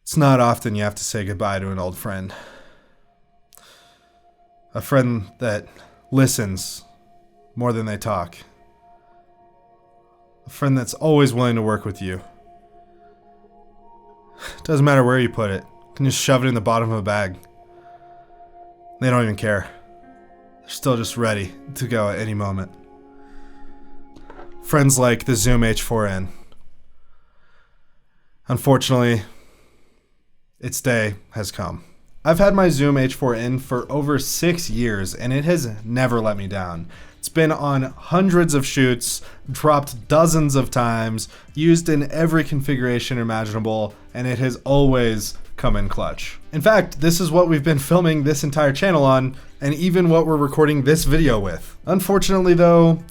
It's not often you have to say goodbye to an old friend. A friend that listens more than they talk. A friend that's always willing to work with you. Doesn't matter where you put it. You can just shove it in the bottom of a bag. They don't even care. They're still just ready to go at any moment. Friends like the Zoom H4n. Unfortunately, its day has come. I've had my Zoom H4n for over 6 years, and it has never let me down. It's been on hundreds of shoots, dropped dozens of times, used in every configuration imaginable, and it has always come in clutch. In fact, this is what we've been filming this entire channel on, and even what we're recording this video with. Unfortunately though,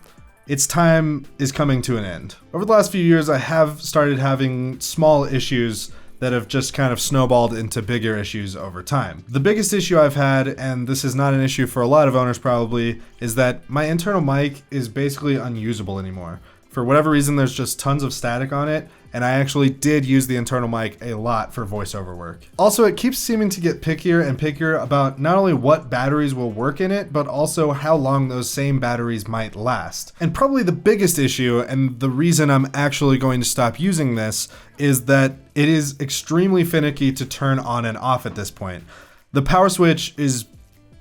its time is coming to an end. Over the last few years, I have started having small issues that have just kind of snowballed into bigger issues over time. The biggest issue I've had, and this is not an issue for a lot of owners probably, is that my internal mic is basically unusable anymore. For whatever reason, there's just tons of static on it, and I actually did use the internal mic a lot for voiceover work. Also, it keeps seeming to get pickier and pickier about not only what batteries will work in it, but also how long those same batteries might last. And probably the biggest issue, and the reason I'm actually going to stop using this, is that it is extremely finicky to turn on and off at this point. The power switch is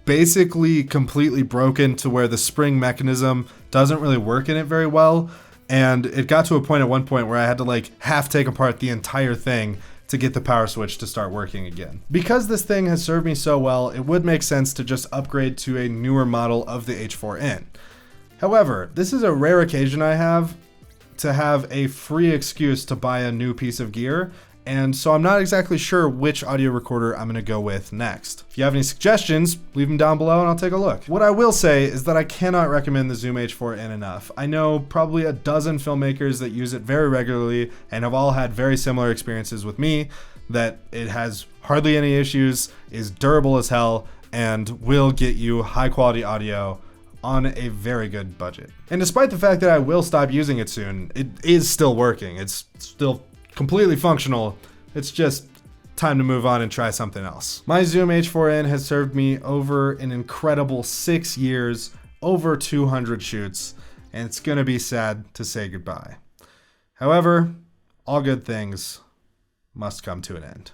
basically completely broken to where the spring mechanism doesn't really work in it very well. And it got to a point at one point where I had to half take apart the entire thing to get the power switch to start working again. Because this thing has served me so well, it would make sense to just upgrade to a newer model of the H4n. However, this is a rare occasion I have to have a free excuse to buy a new piece of gear, and so I'm not exactly sure which audio recorder I'm gonna go with next. If you have any suggestions, leave them down below and I'll take a look. What I will say is that I cannot recommend the Zoom H4n enough. I know probably a dozen filmmakers that use it very regularly and have all had very similar experiences with me, that it has hardly any issues, is durable as hell, and will get you high quality audio on a very good budget. And despite the fact that I will stop using it soon, it is still working. It's still completely functional. It's just time to move on and try something else. My Zoom H4n has served me over an incredible 6 years, over 200 shoots, and it's gonna be sad to say goodbye. However, all good things must come to an end.